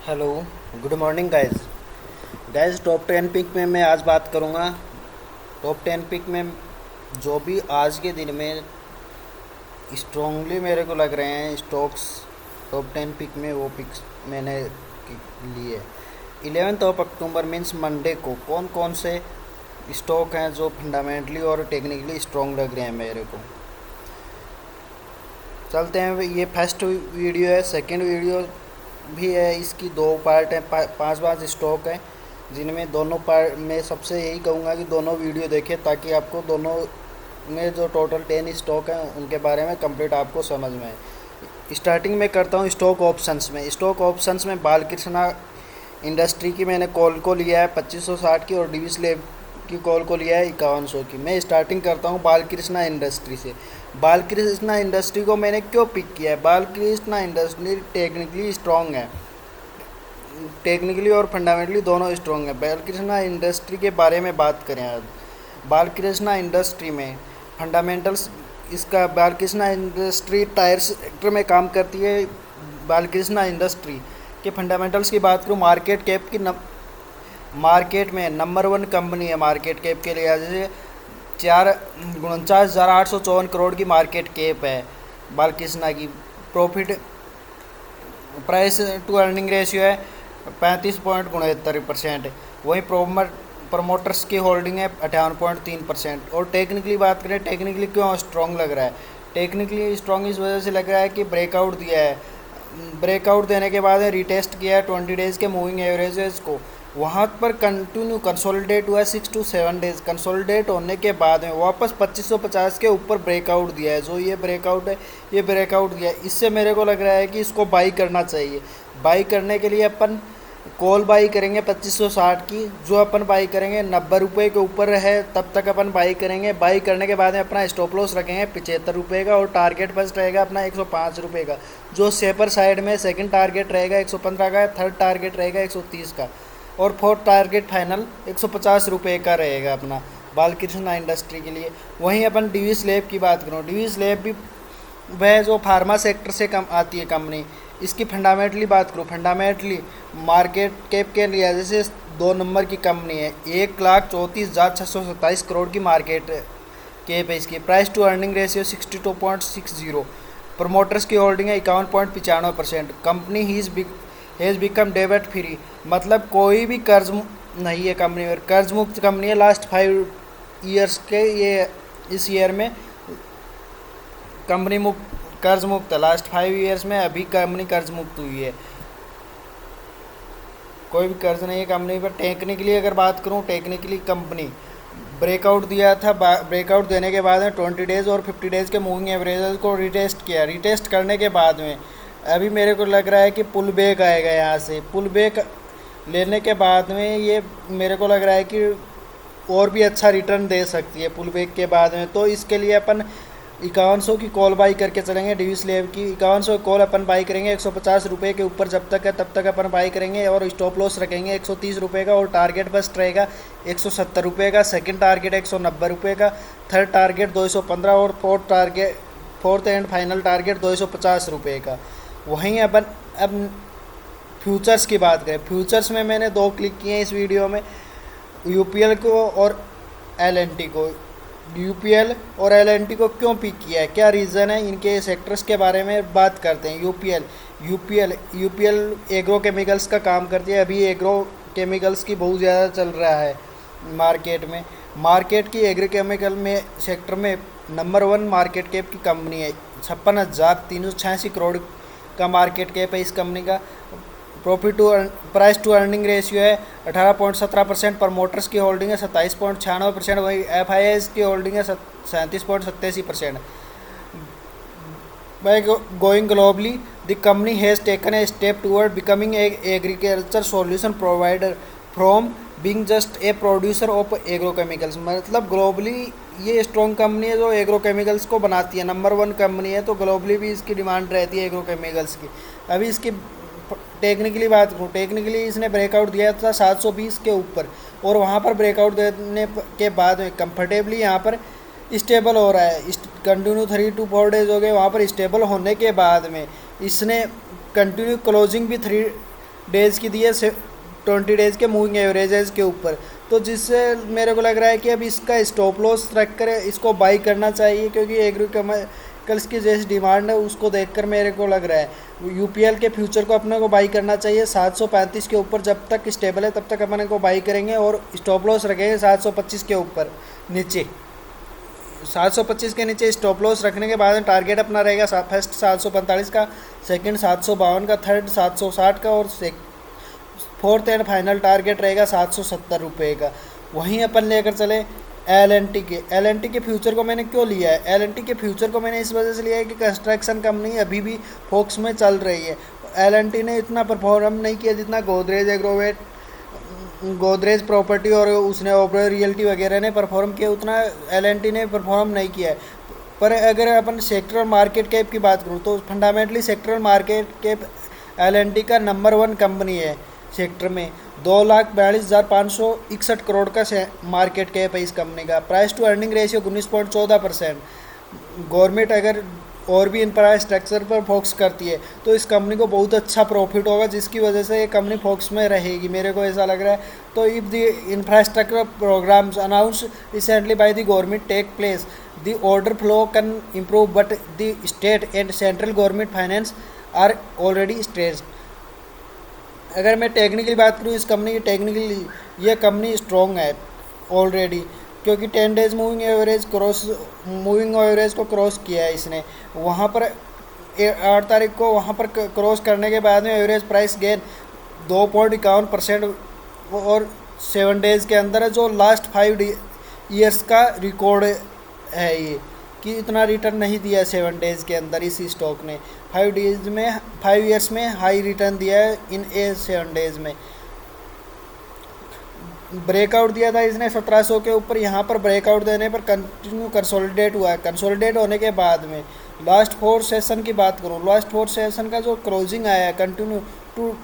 Hello, good morning guys. Top 10 pick में मैं आज बात करूंगा। टॉप 10 पिक में जो भी आज के दिन में स्ट्रांगली मेरे को लग रहे हैं स्टॉक्स टॉप 10 पिक में, वो पिक्स मैंने लिए। 11 अक्टूबर मीन्स मंडे को कौन कौन से स्टॉक हैं जो फंडामेंटली और टेक्निकली स्ट्रॉन्ग लग रहे हैं मेरे को। चलते हैं, ये फर्स्ट वीडियो है। सेकंड वीडियो भी है, इसकी दो पार्ट हैं, पांच पांच स्टॉक हैं जिनमें दोनों पार्ट में सबसे यही कहूँगा कि दोनों वीडियो देखें ताकि आपको दोनों में जो टोटल 10 स्टॉक हैं उनके बारे में कंप्लीट आपको समझ में आए। स्टार्टिंग में करता हूँ स्टॉक ऑप्शंस में। स्टॉक ऑप्शंस में बालकृष्णा इंडस्ट्री की मैंने कॉल को लिया है 2560 की, और डिविस लेब की कॉल को लिया है 5100 की। मैं स्टार्टिंग करता हूँ बालकृष्णा इंडस्ट्री से। बालकृष्णा इंडस्ट्री को मैंने क्यों पिक किया है? बालकृष्णा इंडस्ट्री टेक्निकली स्ट्रॉन्ग है, टेक्निकली और फंडामेंटली दोनों स्ट्रॉन्ग है। बालकृष्णा इंडस्ट्री के बारे में बात करें आज, बालकृष्णा इंडस्ट्री में फंडामेंटल्स इसका, बालकृष्णा इंडस्ट्री टायर सेक्टर में काम करती है। बालकृष्णा इंडस्ट्री के फंडामेंटल्स की बात करूँ, मार्केट कैप की मार्केट में नंबर 1 कंपनी है मार्केट कैप के लिहाज से। 49,854 करोड़ की मार्केट कैप है बालकृष्णा की। Profit price to earning ratio है 35.69%। वहीं प्रमोटर्स की होल्डिंग है 58.3%। और टेक्निकली बात करें, टेक्निकली क्यों स्ट्रॉन्ग लग रहा है? टेक्निकली स्ट्रॉन्ग इस वजह से लग रहा है कि ब्रेकआउट दिया है, ब्रेकआउट देने के बाद रिटेस्ट किया है 20 डेज़ के मूविंग एवरेजेस को। वहाँ पर कंटिन्यू कंसोलिडेट हुआ है 6 to 7 डेज़। कंसोलिडेट होने के बाद में वापस 2550 के ऊपर ब्रेकआउट दिया है। जो ये ब्रेकआउट है, ये ब्रेकआउट दिया है, इससे मेरे को लग रहा है कि इसको बाई करना चाहिए। बाई करने के लिए अपन कॉल बाई करेंगे 2560 की। जो अपन बाई करेंगे 90 रुपये के ऊपर है तब तक अपन बाई करेंगे। बाई करने के बाद में अपना स्टॉप लॉस रखेंगे 75 रुपये का, और टारगेट फर्स्ट रहेगा अपना 105 रुपये का। जो सेपर साइड में सेकंड टारगेट रहेगा 115 का, थर्ड टारगेट रहेगा 130 का, और फोर्थ टारगेट फाइनल 150 रुपये का रहेगा अपना बालकृष्णा इंडस्ट्री के लिए। वहीं अपन डिविस लैब की बात करूँ, डिविस लैब भी वह जो फार्मा सेक्टर से कम आती है कंपनी। इसकी फंडामेंटली बात करूँ, फंडामेंटली मार्केट कैप के लिए जैसे 2 नंबर की कंपनी है, 1,34,627 करोड़ की मार्केट कैप है इसकी। Price to earning ratio 62.60। Promoters की होल्डिंग है 51.95%। Company has become debit free, मतलब कोई भी कर्ज नहीं है कंपनी में, कर्ज मुक्त कंपनी है। लास्ट 5 ईयर्स के ये इस ईयर में कंपनी कर्ज मुक्त है। लास्ट 5 ईयर्स में अभी कंपनी कर्ज मुक्त हुई है, कोई भी कर्ज नहीं है कंपनी पर। टेक्निकली अगर बात करूँ, टेक्निकली कंपनी ब्रेकआउट दिया था, ब्रेकआउट देने के बाद में 20 डेज़ और 50 डेज़ के मूविंग एवरेजेस को रिटेस्ट किया। रिटेस्ट करने के बाद में अभी मेरे को लग रहा है कि पुल बैक आएगा। यहाँ से पुल बैक लेने के बाद में ये मेरे को लग रहा है कि और भी अच्छा रिटर्न दे सकती है पुल बैक के बाद में। तो इसके लिए अपन 5100 की कॉल बाई करके चलेंगे। डिविस लेब की 5100 कॉल अपन बाई करेंगे 150 रुपये के ऊपर जब तक है तब तक अपन बाई करेंगे, और स्टॉप लॉस रखेंगे 130 रुपये का, और टारगेट फर्स्ट रहेगा 170 रुपये का, सेकंड टारगेट 190 रुपये का, थर्ड टारगेट 215, और फोर्थ एंड फाइनल टारगेट 250 रुपये का। वहीं अपन अब फ्यूचर्स की बात करें, फ्यूचर्स में मैंने 2 क्लिक किए हैं इस वीडियो में, यूपीएल को और एलएनटी को। यूपीएल और एलएनटी को क्यों पिक किया है, क्या रीज़न है, इनके सेक्टर्स के बारे में बात करते हैं। यूपीएल एग्रो केमिकल्स का काम करती है। अभी एग्रो केमिकल्स की बहुत ज़्यादा चल रहा है मार्केट में। मार्केट की एग्रो केमिकल में सेक्टर में नंबर 1 मार्केट कैप की कंपनी है। 56,386 करोड़ का मार्केट कैप है इस कंपनी का। प्राइस टू अर्निंग रेशियो है 18.17%। प्रमोटर्स की होल्डिंग है 27.96%। वही एफआईआईज की होल्डिंग है 37.87%। By going globally, the company has taken a step toward becoming a agriculture solution provider from being just a producer of agro chemicals. मतलब globally ये strong company है जो एग्रो केमिकल्स को बनाती है, नंबर 1 कंपनी है, तो ग्लोबली भी इसकी डिमांड रहती है एग्रो केमिकल्स की। अभी इसकी टेक्निकली बात करूँ, टेक्निकली इसने ब्रेकआउट दिया था 720 के ऊपर, और वहाँ पर ब्रेकआउट देने के बाद में कंफर्टेबली यहाँ पर स्टेबल हो रहा है। कंटिन्यू 3 to 4 डेज़ हो गए, वहाँ पर स्टेबल होने के बाद में इसने कंटिन्यू क्लोजिंग भी डेज़ की दी है 20 डेज़ के मूविंग एवरेजेस के ऊपर। तो जिससे मेरे को लग रहा है कि अब इसका स्टॉप लॉस रख कर इसको बाई करना चाहिए, क्योंकि एग्रीकल्स की जैसी डिमांड है उसको देखकर मेरे को लग रहा है यूपीएल के फ्यूचर को अपने को बाई करना चाहिए 735 के ऊपर। जब तक स्टेबल है तब तक अपने को बाई करेंगे और स्टॉप लॉस रखेंगे 725 के ऊपर नीचे। 725 के नीचे स्टॉप लॉस रखने के बाद टारगेट अपना रहेगा फर्स्ट 745 का, सेकंड 752 का, थर्ड 760 का और फोर्थ एंड फाइनल टारगेट रहेगा 770 रुपये का। वहीं अपन लेकर चले एल एन टी के फ्यूचर को मैंने क्यों लिया है? एल एन टी के फ्यूचर को मैंने इस वजह से लिया है कि कंस्ट्रक्शन कंपनी अभी भी फोक्स में चल रही है। एल एन टी ने इतना परफॉर्म नहीं किया जितना गोदरेज एग्रोवेट, गोदरेज प्रॉपर्टी और उसने ओबरॉय रियल्टी वगैरह ने परफॉर्म किया, उतना एल एन टी ने परफॉर्म नहीं किया है। पर अगर अपन सेक्टरल मार्केट कैप की बात करूँ तो fundamentally sectoral market cap L and T का नंबर 1 कंपनी है सेक्टर में। 2,42,561 करोड़ का मार्केट कैप है इस कंपनी का। Price to earning ratio 19.14%। Government अगर और भी इंफ्रास्ट्रक्चर पर फोकस करती है तो इस कंपनी को बहुत अच्छा प्रॉफिट होगा, जिसकी वजह से ये कंपनी फोकस में रहेगी, मेरे को ऐसा लग रहा है। तो if the infrastructure programs announce recently by the government take place, the order flow can improve but the state and central government finance are already stressed. अगर मैं टेक्निकली बात करूँ इस कंपनी की, टेक्निकली ये कंपनी स्ट्रॉन्ग है already, क्योंकि 10 days moving average को क्रॉस किया है इसने। वहाँ पर 8 तारीख को वहाँ पर क्रॉस करने के बाद में एवरेज प्राइस गेन 2.51% और 7 डेज़ के अंदर है, जो लास्ट 5 ईयर्स का रिकॉर्ड है ये, कि इतना रिटर्न नहीं दिया है 7 डेज़ के अंदर इस स्टॉक ने। 5 ईयर्स में हाई रिटर्न दिया है इन 7 डेज़ में। ब्रेकआउट दिया था इसने 1700 के ऊपर, यहाँ पर ब्रेकआउट देने पर कंटिन्यू कंसोलिडेट हुआ है। कंसोलिडेट होने के बाद में लास्ट 4 सेशन की बात करूँ, लास्ट 4 सेशन का जो क्लोजिंग आया है कंटिन्यू टू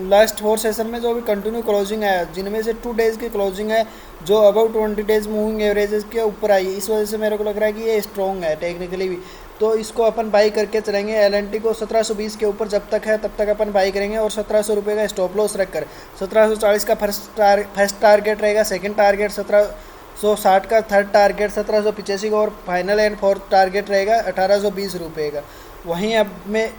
लास्ट 4 सेशन में जो भी कंटिन्यू क्लोजिंग आया, जिनमें से 2 डेज़ की क्लोजिंग है जो अबाउट 20 डेज़ मूविंग एवरेजेस के ऊपर आई है। इस वजह से मेरे को लग रहा है कि ये स्ट्रॉन्ग है टेक्निकली भी, तो इसको अपन बाई करके चलेंगे। एल एन टी को 1720 के ऊपर जब तक है तब तक अपन बाई करेंगे और 1700 रुपये का स्टॉप लॉस रखकर 1740 का फर्स्ट टारगेट रहेगा, सेकंड टारगेट 1760 का, थर्ड टारगेट 1785 का और फाइनल एंड फोर्थ टारगेट रहेगा 1820 रुपये का। वहीं अब मैं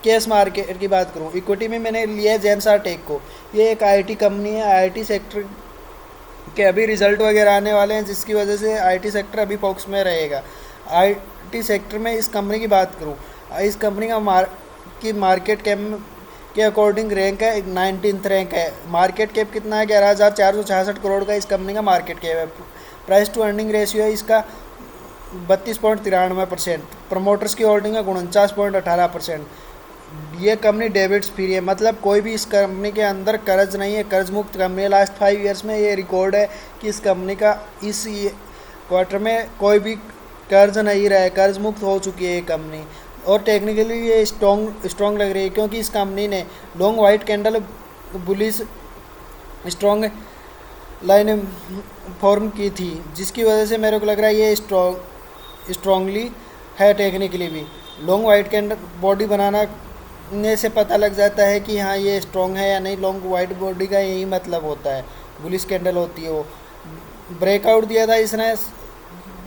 कैश मार्केट की बात करूँ, इक्विटी में मैंने लिया है जेनसार टेक को। ये एक आईटी कंपनी है, आईटी सेक्टर के अभी रिजल्ट वगैरह आने वाले हैं, जिसकी वजह से आईटी सेक्टर अभी फोकस में रहेगा। आईटी सेक्टर में इस कंपनी की बात करूँ, इस कंपनी का मार्केट कैप के अकॉर्डिंग रैंक है 19th रैंक है। मार्केट कैप कितना है? 11,466 करोड़ का इस कंपनी का मार्केट कैप है। प्राइस टू अर्निंग रेशियो है इसका 32.93%। प्रमोटर्स की होल्डिंग है 49.18%। ये कंपनी डेबिट्स फ्री है, मतलब कोई भी इस कंपनी के अंदर कर्ज नहीं है, कर्ज मुक्त कंपनी है। लास्ट 5 ईयर्स में ये रिकॉर्ड है कि इस कंपनी का इस क्वार्टर में कोई भी कर्ज नहीं रहा है, कर्ज मुक्त हो चुकी है ये कंपनी। और टेक्निकली ये स्ट्रॉन्ग लग रही है, क्योंकि इस कंपनी ने long white candle bullish strong line form की थी, जिसकी वजह से मेरे को लग रहा है ये स्ट्रॉन्गली है। टेक्निकली भी लॉन्ग वाइट कैंडल बॉडी बनाने से पता लग जाता है कि हाँ ये स्ट्रॉन्ग है या नहीं। लॉन्ग वाइट बॉडी का यही मतलब होता है, बुलिश कैंडल होती है वो। ब्रेकआउट दिया था इसने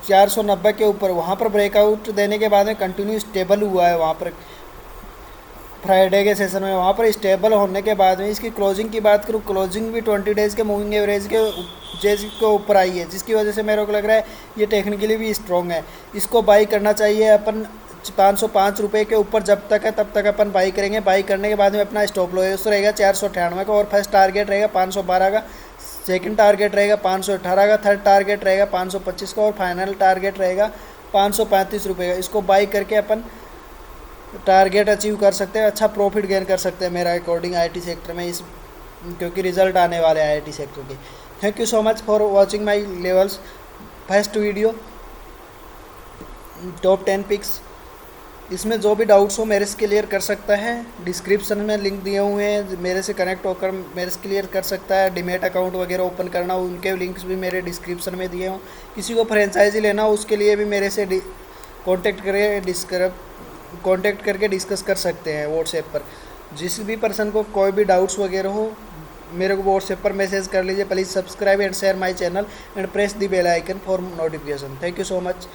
490 के ऊपर, वहाँ पर ब्रेकआउट देने के बाद में कंटिन्यू स्टेबल हुआ है। वहाँ पर फ्राइडे के सेशन में वहाँ पर स्टेबल होने के बाद में इसकी क्लोजिंग की बात करूँ, क्लोजिंग भी 20 डेज़ के मूविंग एवरेज के ऊपर आई है, जिसकी वजह से मेरे को लग रहा है ये टेक्निकली भी स्ट्रॉन्ग है। इसको बाई करना चाहिए अपन 505 रुपये के ऊपर जब तक है तब तक अपन बाई करेंगे। बाई करने के बाद में अपना स्टॉप लॉस रहेगा 498 का और फर्स्ट टारगेट रहेगा 512 का, सेकंड टारगेट रहेगा 518 का, थर्ड टारगेट रहेगा 525 का और फाइनल टारगेट रहेगा 535 रुपये का। इसको बाई करके अपन टारगेट अचीव कर सकते हैं, अच्छा प्रॉफिट गेन कर सकते हैं मेरा अकॉर्डिंग आईटी सेक्टर में, इस क्योंकि रिजल्ट आने वाले हैं आईटी सेक्टर के। Thank you so much for watching my levels first video top 10 picks. इसमें जो भी डाउट्स हो मेरे से क्लियर कर सकता है, डिस्क्रिप्शन में लिंक दिए हुए हैं, मेरे से कनेक्ट होकर मेरे से क्लियर कर सकता है। डीमेट अकाउंट वगैरह ओपन करना हो उनके लिंक्स भी मेरे डिस्क्रिप्शन में दिए हों। किसी को फ्रेंचाइजी लेना हो उसके लिए भी मेरे से कॉन्टेक्ट करके डिस्कस कर सकते हैं व्हाट्सएप पर। जिस भी पर्सन को कोई भी डाउट्स वगैरह हो, मेरे को व्हाट्सएप पर मैसेज कर लीजिए। Please subscribe and share my channel and press the bell icon for notification. Thank you so much.